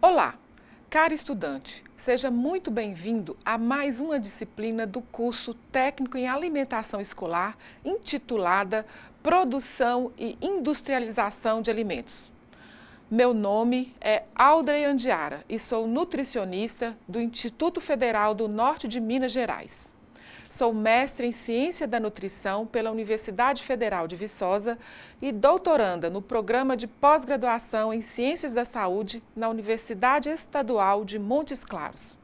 Olá, caro estudante, seja muito bem-vindo a mais uma disciplina do curso Técnico em Alimentação Escolar, intitulada Produção e Industrialização de Alimentos. Meu nome é Audrey Andiara e sou nutricionista do Instituto Federal do Norte de Minas Gerais. Sou mestre em Ciência da Nutrição pela Universidade Federal de Viçosa e doutoranda no programa de pós-graduação em Ciências da Saúde na Universidade Estadual de Montes Claros.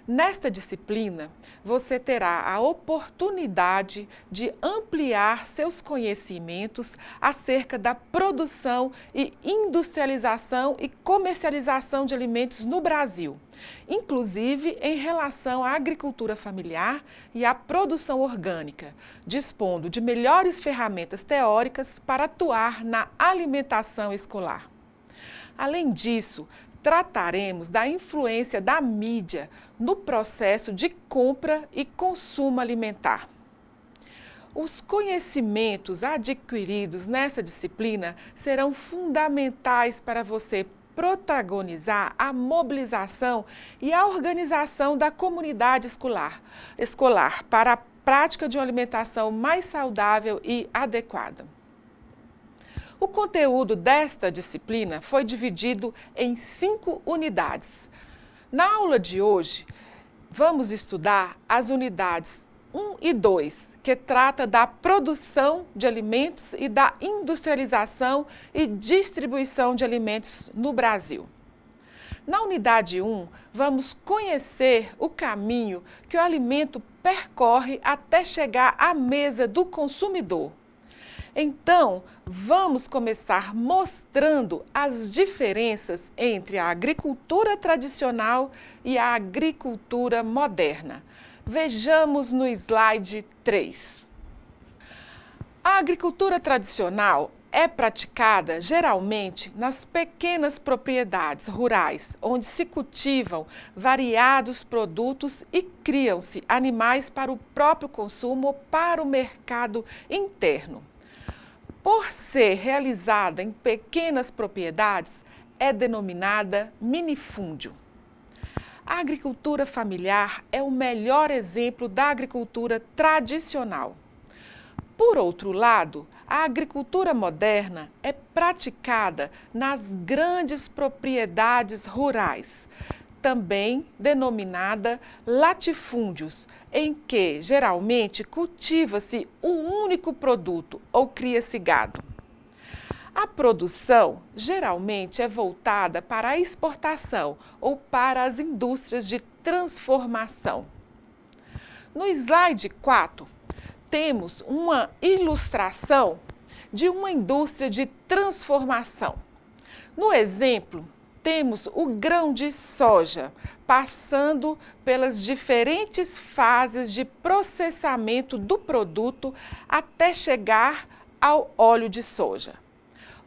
Nesta disciplina, você terá a oportunidade de ampliar seus conhecimentos acerca da produção e industrialização e comercialização de alimentos no Brasil, inclusive em relação à agricultura familiar e à produção orgânica, dispondo de melhores ferramentas teóricas para atuar na alimentação escolar. Além disso, trataremos da influência da mídia no processo de compra e consumo alimentar. Os conhecimentos adquiridos nessa disciplina serão fundamentais para você protagonizar a mobilização e a organização da comunidade escolar para a prática de uma alimentação mais saudável e adequada. O conteúdo desta disciplina foi dividido em 5 unidades. Na aula de hoje, vamos estudar as unidades 1 e 2, que trata da produção de alimentos e da industrialização e distribuição de alimentos no Brasil. Na unidade 1, vamos conhecer o caminho que o alimento percorre até chegar à mesa do consumidor. Então, vamos começar mostrando as diferenças entre a agricultura tradicional e a agricultura moderna. Vejamos no slide 3. A agricultura tradicional é praticada geralmente nas pequenas propriedades rurais, onde se cultivam variados produtos e criam-se animais para o próprio consumo ou para o mercado interno. Por ser realizada em pequenas propriedades, é denominada minifúndio. A agricultura familiar é o melhor exemplo da agricultura tradicional. Por outro lado, a agricultura moderna é praticada nas grandes propriedades rurais, também denominada latifúndios, em que geralmente cultiva-se um único produto ou cria-se gado. A produção geralmente é voltada para a exportação ou para as indústrias de transformação. No slide 4, temos uma ilustração de uma indústria de transformação. No exemplo, temos o grão de soja, passando pelas diferentes fases de processamento do produto até chegar ao óleo de soja.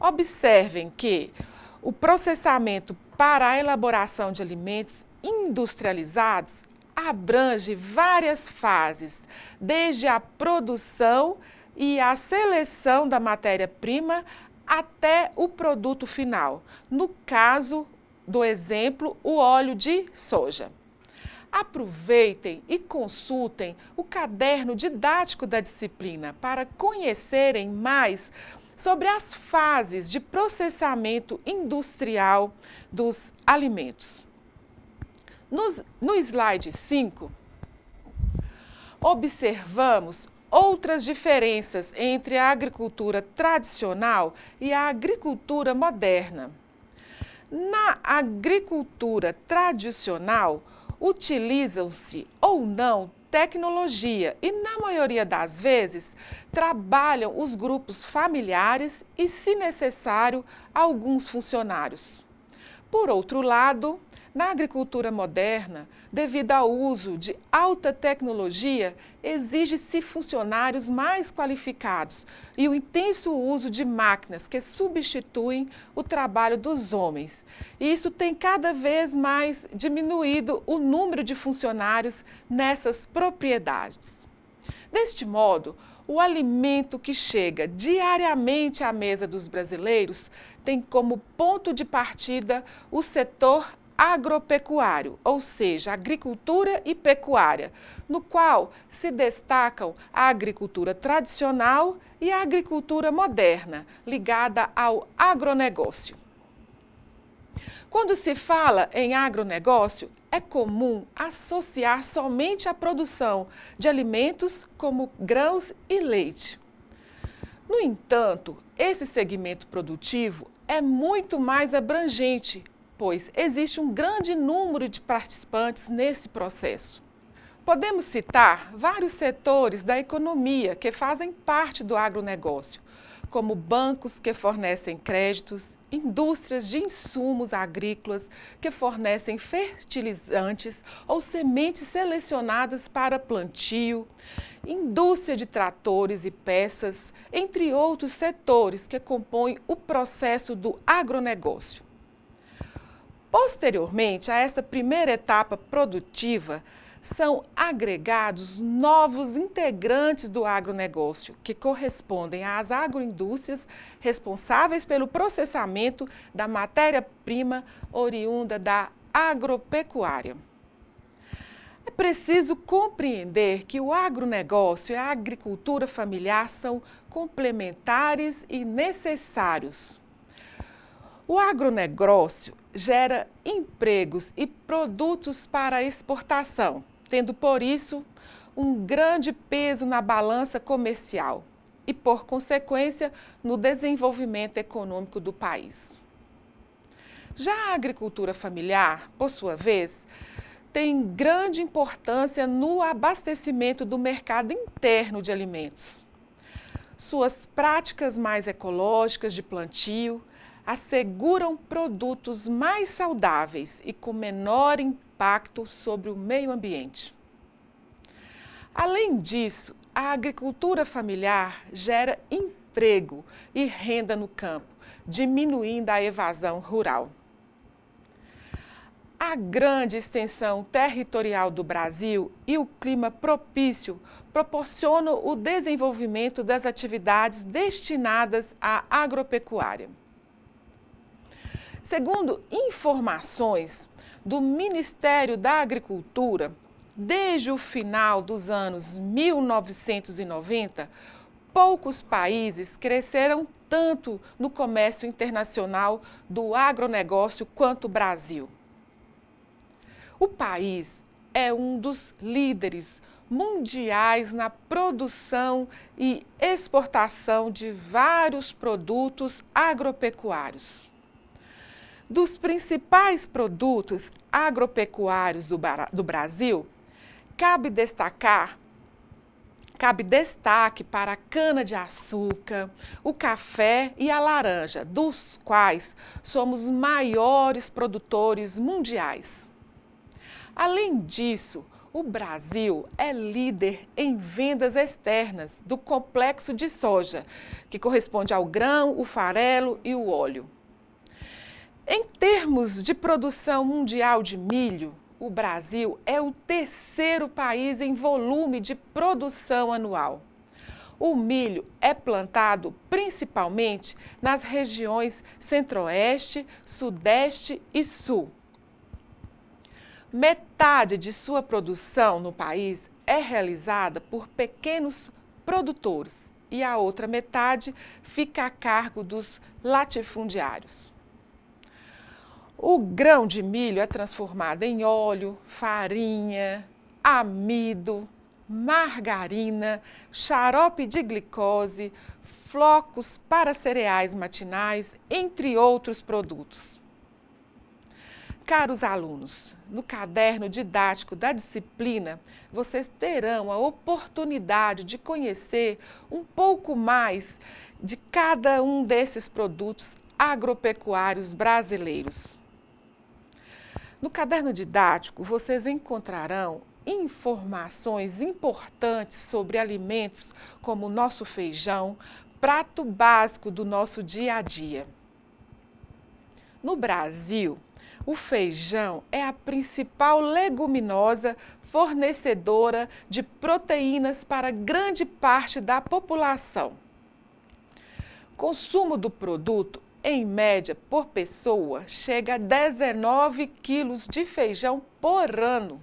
Observem que o processamento para a elaboração de alimentos industrializados abrange várias fases, desde a produção e a seleção da matéria-prima até o produto final, no caso do exemplo, o óleo de soja. Aproveitem e consultem o caderno didático da disciplina para conhecerem mais sobre as fases de processamento industrial dos alimentos. No slide 5, observamos outras diferenças entre a agricultura tradicional e a agricultura moderna. Na agricultura tradicional, utilizam-se ou não tecnologia e, na maioria das vezes, trabalham os grupos familiares e, se necessário, alguns funcionários. Por outro lado, na agricultura moderna, devido ao uso de alta tecnologia, exige-se funcionários mais qualificados e o intenso uso de máquinas que substituem o trabalho dos homens. E isso tem cada vez mais diminuído o número de funcionários nessas propriedades. Deste modo, O alimento que chega diariamente à mesa dos brasileiros tem como ponto de partida o setor agropecuário, ou seja, agricultura e pecuária, no qual se destacam a agricultura tradicional e a agricultura moderna, ligada ao agronegócio. Quando se fala em agronegócio, é comum associar somente a produção de alimentos como grãos e leite. No entanto, esse segmento produtivo é muito mais abrangente, pois existe um grande número de participantes nesse processo. Podemos citar vários setores da economia que fazem parte do agronegócio, como bancos que fornecem créditos, indústrias de insumos agrícolas que fornecem fertilizantes ou sementes selecionadas para plantio, indústria de tratores e peças, entre outros setores que compõem o processo do agronegócio. Posteriormente a essa primeira etapa produtiva, são agregados novos integrantes do agronegócio, que correspondem às agroindústrias responsáveis pelo processamento da matéria-prima oriunda da agropecuária. É preciso compreender que o agronegócio e a agricultura familiar são complementares e necessários. O agronegócio gera empregos e produtos para exportação, tendo por isso um grande peso na balança comercial e, por consequência, no desenvolvimento econômico do país. Já a agricultura familiar, por sua vez, tem grande importância no abastecimento do mercado interno de alimentos. Suas práticas mais ecológicas de plantio asseguram produtos mais saudáveis e com menor impacto sobre o meio ambiente. Além disso, a agricultura familiar gera emprego e renda no campo, diminuindo a evasão rural. A grande extensão territorial do Brasil e o clima propício proporcionam o desenvolvimento das atividades destinadas à agropecuária. Segundo informações do Ministério da Agricultura, desde o final dos anos 1990, poucos países cresceram tanto no comércio internacional do agronegócio quanto o Brasil. O país é um dos líderes mundiais na produção e exportação de vários produtos agropecuários. Dos principais produtos agropecuários do Brasil, cabe destaque para a cana-de-açúcar, o café e a laranja, dos quais somos maiores produtores mundiais. Além disso, o Brasil é líder em vendas externas do complexo de soja, que corresponde ao grão, o farelo e o óleo. Em termos de produção mundial de milho, o Brasil é o terceiro país em volume de produção anual. O milho é plantado principalmente nas regiões Centro-Oeste, Sudeste e Sul. Metade de sua produção no país é realizada por pequenos produtores e a outra metade fica a cargo dos latifundiários. O grão de milho é transformado em óleo, farinha, amido, margarina, xarope de glicose, flocos para cereais matinais, entre outros produtos. Caros alunos, no caderno didático da disciplina, vocês terão a oportunidade de conhecer um pouco mais de cada um desses produtos agropecuários brasileiros. No caderno didático, vocês encontrarão informações importantes sobre alimentos como o nosso feijão, prato básico do nosso dia a dia. No Brasil, O feijão é a principal leguminosa fornecedora de proteínas para grande parte da população. O consumo do produto, em média, por pessoa, chega a 19 quilos de feijão por ano.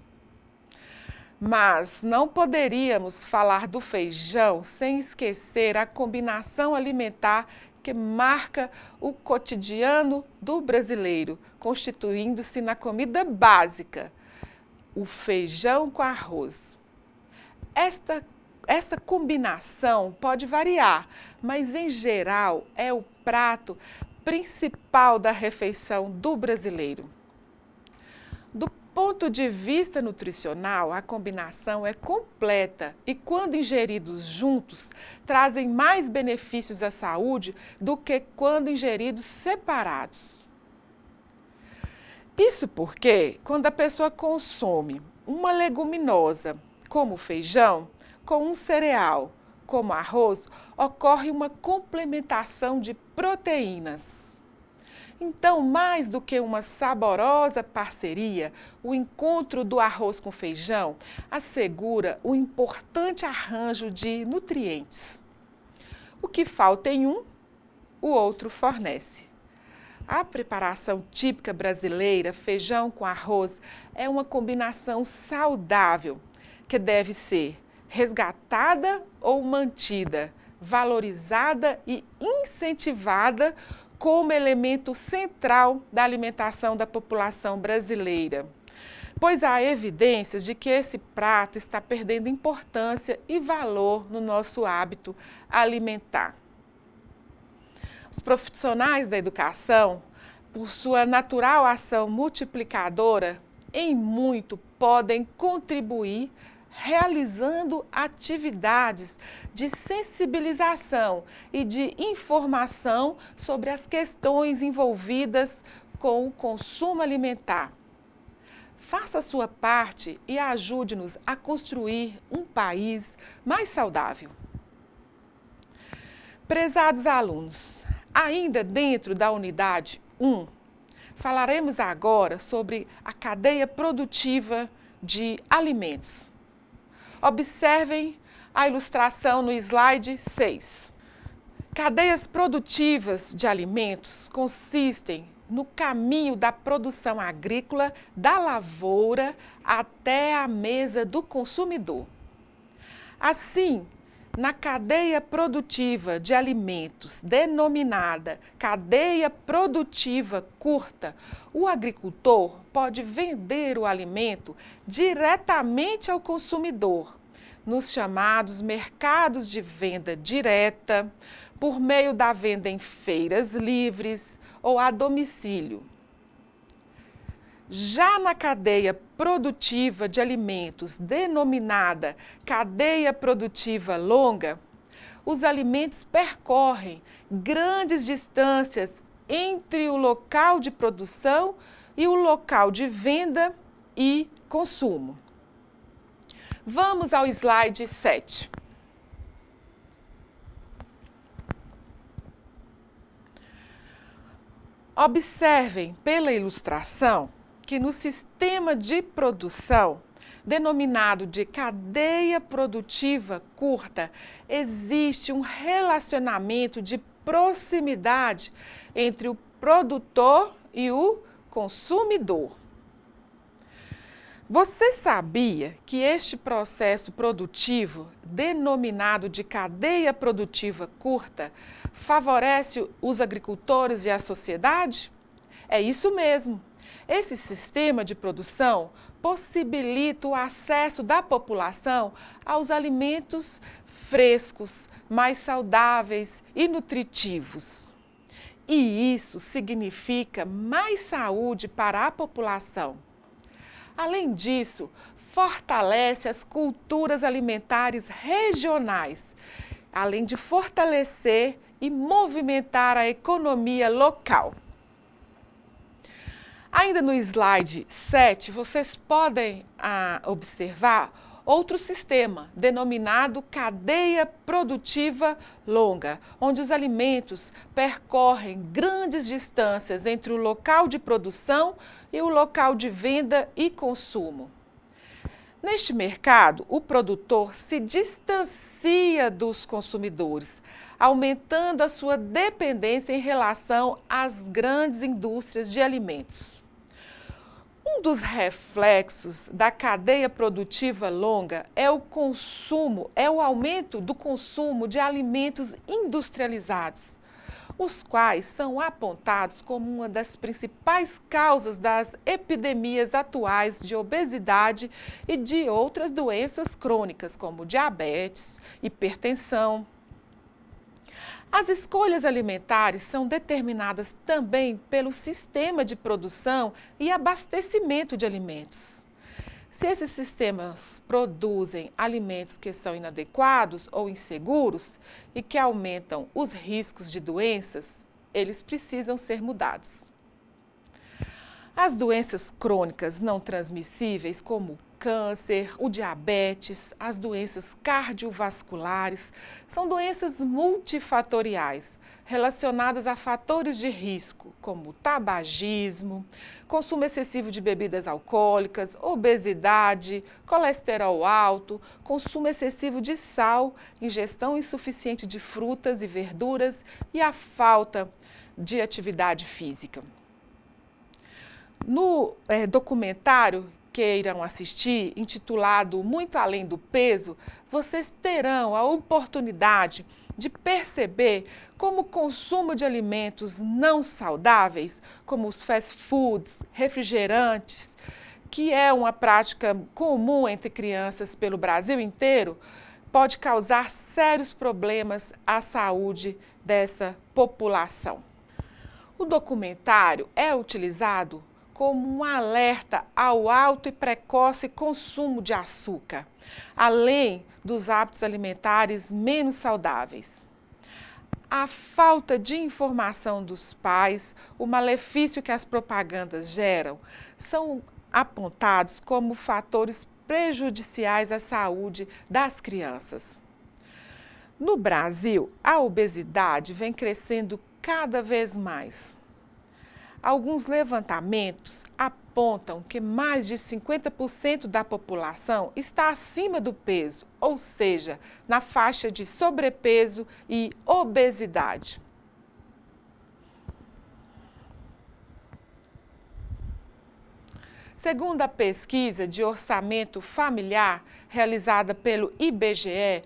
Mas não poderíamos falar do feijão sem esquecer a combinação alimentar que marca o cotidiano do brasileiro, constituindo-se na comida básica, o feijão com arroz. Essa combinação pode variar, mas em geral é o prato principal da refeição do brasileiro. Do ponto de vista nutricional, a combinação é completa e, quando ingeridos juntos, trazem mais benefícios à saúde do que quando ingeridos separados. Isso porque, quando a pessoa consome uma leguminosa, como o feijão, com um cereal, como arroz, ocorre uma complementação de proteínas. Então, mais do que uma saborosa parceria, o encontro do arroz com feijão assegura um importante arranjo de nutrientes. O que falta em um, o outro fornece. A preparação típica brasileira, feijão com arroz, é uma combinação saudável que deve ser resgatada ou mantida, valorizada e incentivada como elemento central da alimentação da população brasileira, pois há evidências de que esse prato está perdendo importância e valor no nosso hábito alimentar. Os profissionais da educação, por sua natural ação multiplicadora, em muito podem contribuir realizando atividades de sensibilização e de informação sobre as questões envolvidas com o consumo alimentar. Faça a sua parte e ajude-nos a construir um país mais saudável. Prezados alunos, ainda dentro da unidade 1, falaremos agora sobre a cadeia produtiva de alimentos. Observem a ilustração no slide 6. Cadeias produtivas de alimentos consistem no caminho da produção agrícola, da lavoura até a mesa do consumidor. Assim, na cadeia produtiva de alimentos, denominada cadeia produtiva curta, o agricultor pode vender o alimento diretamente ao consumidor, nos chamados mercados de venda direta, por meio da venda em feiras livres ou a domicílio. Já na cadeia produtiva de alimentos, denominada cadeia produtiva longa, os alimentos percorrem grandes distâncias entre o local de produção e o local de venda e consumo. Vamos ao slide 7. Observem pela ilustração que no sistema de produção, denominado de cadeia produtiva curta, existe um relacionamento de proximidade entre o produtor e o consumidor. Você sabia que este processo produtivo, denominado de cadeia produtiva curta, favorece os agricultores e a sociedade? É isso mesmo. Esse sistema de produção possibilita o acesso da população aos alimentos frescos, mais saudáveis e nutritivos. E isso significa mais saúde para a população. Além disso, fortalece as culturas alimentares regionais, além de fortalecer e movimentar a economia local. Ainda no slide 7, vocês podem observar outro sistema, denominado cadeia produtiva longa, onde os alimentos percorrem grandes distâncias entre o local de produção e o local de venda e consumo. Neste mercado, o produtor se distancia dos consumidores, aumentando a sua dependência em relação às grandes indústrias de alimentos. Um dos reflexos da cadeia produtiva longa é o aumento do consumo de alimentos industrializados, os quais são apontados como uma das principais causas das epidemias atuais de obesidade e de outras doenças crônicas, como diabetes, hipertensão. As escolhas alimentares são determinadas também pelo sistema de produção e abastecimento de alimentos. Se esses sistemas produzem alimentos que são inadequados ou inseguros e que aumentam os riscos de doenças, eles precisam ser mudados. As doenças crônicas não transmissíveis, como o câncer, o diabetes, as doenças cardiovasculares, são doenças multifatoriais, relacionadas a fatores de risco, como tabagismo, consumo excessivo de bebidas alcoólicas, obesidade, colesterol alto, consumo excessivo de sal, ingestão insuficiente de frutas e verduras e a falta de atividade física. No documentário que irão assistir, intitulado Muito Além do Peso, vocês terão a oportunidade de perceber como o consumo de alimentos não saudáveis, como os fast foods, refrigerantes, que é uma prática comum entre crianças pelo Brasil inteiro, pode causar sérios problemas à saúde dessa população. O documentário é utilizado como um alerta ao alto e precoce consumo de açúcar, além dos hábitos alimentares menos saudáveis. A falta de informação dos pais, o malefício que as propagandas geram, são apontados como fatores prejudiciais à saúde das crianças. No Brasil, a obesidade vem crescendo cada vez mais. Alguns levantamentos apontam que mais de 50% da população está acima do peso, ou seja, na faixa de sobrepeso e obesidade. Segundo a pesquisa de orçamento familiar realizada pelo IBGE,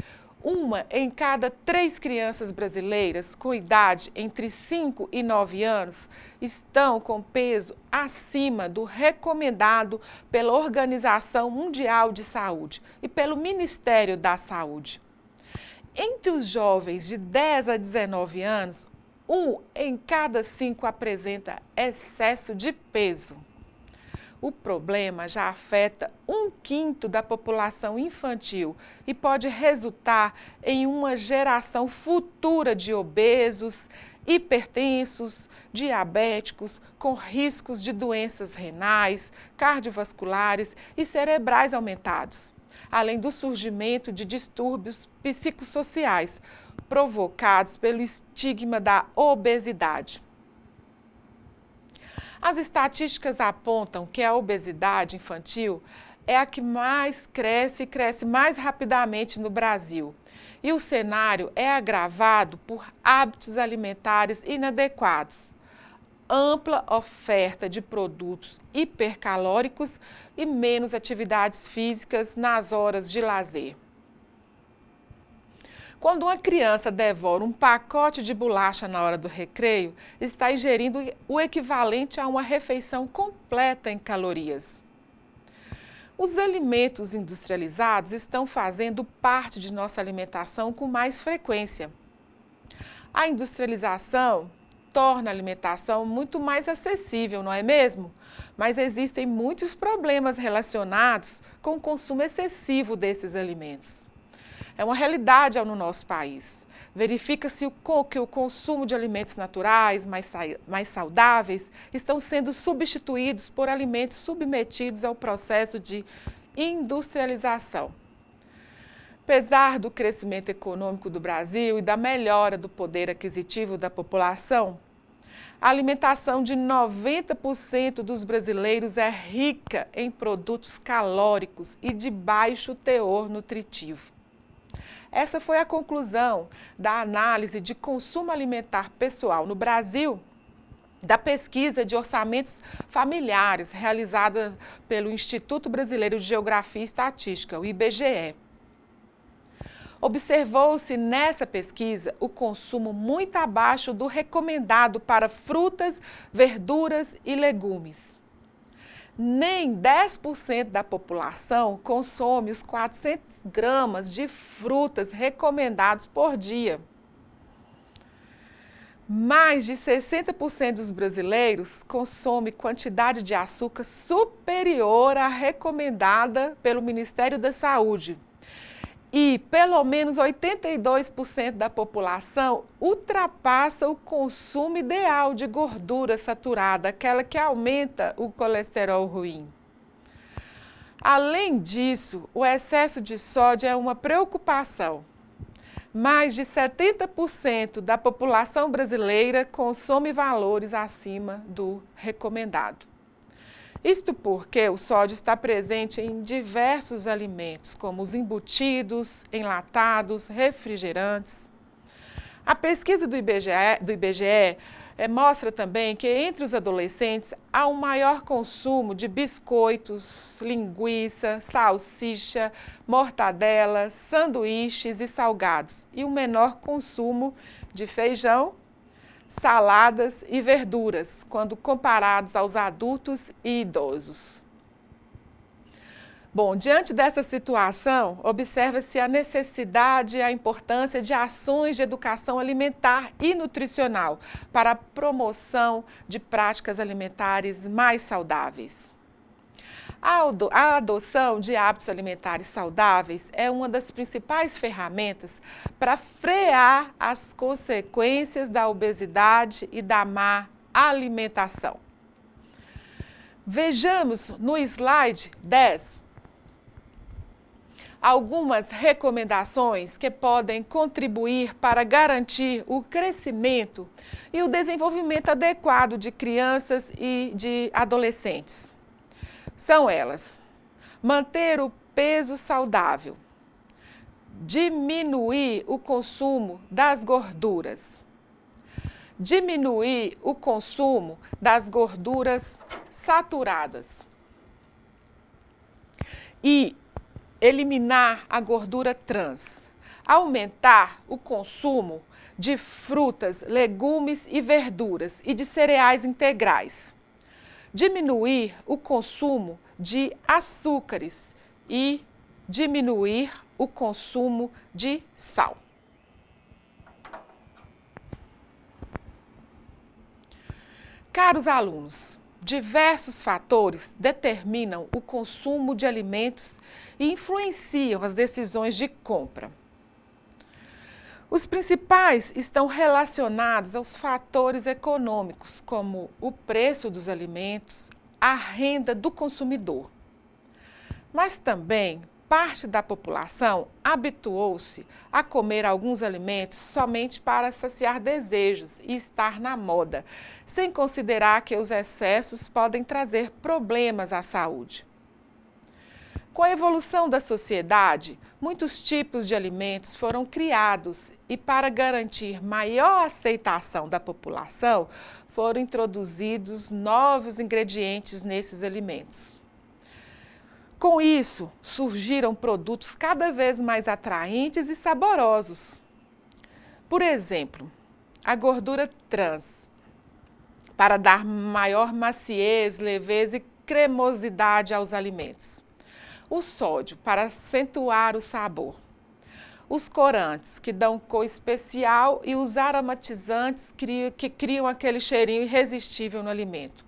1 em cada 3 crianças brasileiras com idade entre 5 e 9 anos estão com peso acima do recomendado pela Organização Mundial de Saúde e pelo Ministério da Saúde. Entre os jovens de 10 a 19 anos, 1 em cada 5 apresenta excesso de peso. O problema já afeta 1/5 da população infantil e pode resultar em uma geração futura de obesos, hipertensos, diabéticos, com riscos de doenças renais, cardiovasculares e cerebrais aumentados, além do surgimento de distúrbios psicossociais provocados pelo estigma da obesidade. As estatísticas apontam que a obesidade infantil é a que mais cresce e cresce mais rapidamente no Brasil. E o cenário é agravado por hábitos alimentares inadequados, ampla oferta de produtos hipercalóricos e menos atividades físicas nas horas de lazer. Quando uma criança devora um pacote de bolacha na hora do recreio, está ingerindo o equivalente a uma refeição completa em calorias. Os alimentos industrializados estão fazendo parte de nossa alimentação com mais frequência. A industrialização torna a alimentação muito mais acessível, não é mesmo? Mas existem muitos problemas relacionados com o consumo excessivo desses alimentos. É uma realidade no nosso país. Verifica-se que o consumo de alimentos naturais, mais saudáveis, estão sendo substituídos por alimentos submetidos ao processo de industrialização. Apesar do crescimento econômico do Brasil e da melhora do poder aquisitivo da população, a alimentação de 90% dos brasileiros é rica em produtos calóricos e de baixo teor nutritivo. Essa foi a conclusão da análise de consumo alimentar pessoal no Brasil, da pesquisa de orçamentos familiares realizada pelo Instituto Brasileiro de Geografia e Estatística, o IBGE. Observou-se nessa pesquisa o consumo muito abaixo do recomendado para frutas, verduras e legumes. Nem 10% da população consome os 400 gramas de frutas recomendados por dia. Mais de 60% dos brasileiros consomem quantidade de açúcar superior à recomendada pelo Ministério da Saúde. E pelo menos 82% da população ultrapassa o consumo ideal de gordura saturada, aquela que aumenta o colesterol ruim. Além disso, o excesso de sódio é uma preocupação. Mais de 70% da população brasileira consome valores acima do recomendado. Isto porque o sódio está presente em diversos alimentos, como os embutidos, enlatados, refrigerantes. A pesquisa do IBGE mostra também que entre os adolescentes há um maior consumo de biscoitos, linguiça, salsicha, mortadela, sanduíches e salgados e um menor consumo de feijão, saladas e verduras, quando comparados aos adultos e idosos. Bom, diante dessa situação, observa-se a necessidade e a importância de ações de educação alimentar e nutricional para a promoção de práticas alimentares mais saudáveis. A adoção de hábitos alimentares saudáveis é uma das principais ferramentas para frear as consequências da obesidade e da má alimentação. Vejamos no slide 10 algumas recomendações que podem contribuir para garantir o crescimento e o desenvolvimento adequado de crianças e de adolescentes. São elas: manter o peso saudável, diminuir o consumo das gorduras, diminuir o consumo das gorduras saturadas e eliminar a gordura trans, aumentar o consumo de frutas, legumes e verduras e de cereais integrais, diminuir o consumo de açúcares e diminuir o consumo de sal. Caros alunos, diversos fatores determinam o consumo de alimentos e influenciam as decisões de compra. Os principais estão relacionados aos fatores econômicos, como o preço dos alimentos, a renda do consumidor. Mas também parte da população habituou-se a comer alguns alimentos somente para saciar desejos e estar na moda, sem considerar que os excessos podem trazer problemas à saúde. Com a evolução da sociedade, muitos tipos de alimentos foram criados e, para garantir maior aceitação da população, foram introduzidos novos ingredientes nesses alimentos. Com isso, surgiram produtos cada vez mais atraentes e saborosos. Por exemplo, a gordura trans, para dar maior maciez, leveza e cremosidade aos alimentos. O sódio, para acentuar o sabor. Os corantes, que dão cor especial, e os aromatizantes que criam aquele cheirinho irresistível no alimento.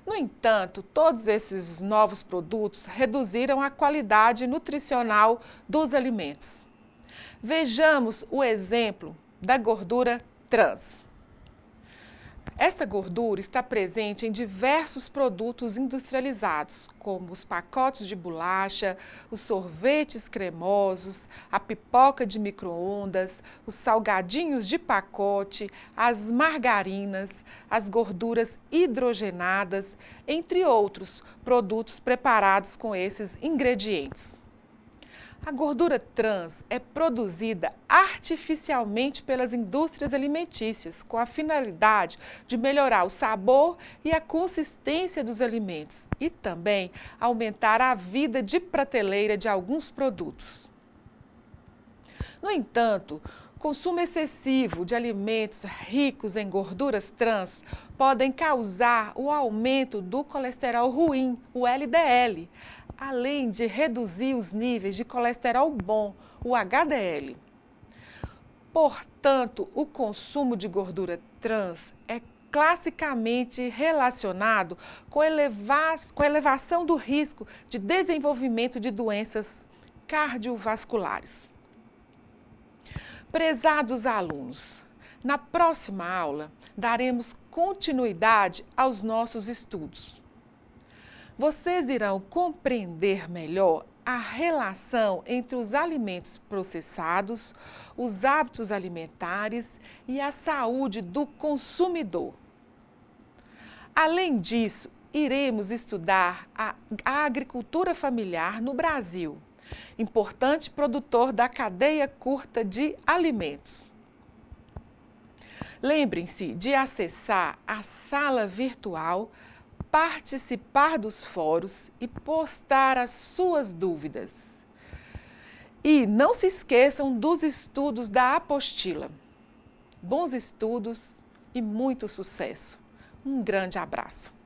No entanto, todos esses novos produtos reduziram a qualidade nutricional dos alimentos. Vejamos o exemplo da gordura trans. Esta gordura está presente em diversos produtos industrializados, como os pacotes de bolacha, os sorvetes cremosos, a pipoca de micro-ondas, os salgadinhos de pacote, as margarinas, as gorduras hidrogenadas, entre outros produtos preparados com esses ingredientes. A gordura trans é produzida artificialmente pelas indústrias alimentícias, com a finalidade de melhorar o sabor e a consistência dos alimentos e também aumentar a vida de prateleira de alguns produtos. No entanto, o consumo excessivo de alimentos ricos em gorduras trans podem causar o aumento do colesterol ruim, o LDL, além de reduzir os níveis de colesterol bom, o HDL. Portanto, o consumo de gordura trans é classicamente relacionado com a elevação do risco de desenvolvimento de doenças cardiovasculares. Prezados alunos, na próxima aula daremos continuidade aos nossos estudos. Vocês irão compreender melhor a relação entre os alimentos processados, os hábitos alimentares e a saúde do consumidor. Além disso, iremos estudar a agricultura familiar no Brasil, importante produtor da cadeia curta de alimentos. Lembrem-se de acessar a sala virtual, participar dos fóruns e postar as suas dúvidas. E não se esqueçam dos estudos da apostila. Bons estudos e muito sucesso. Um grande abraço.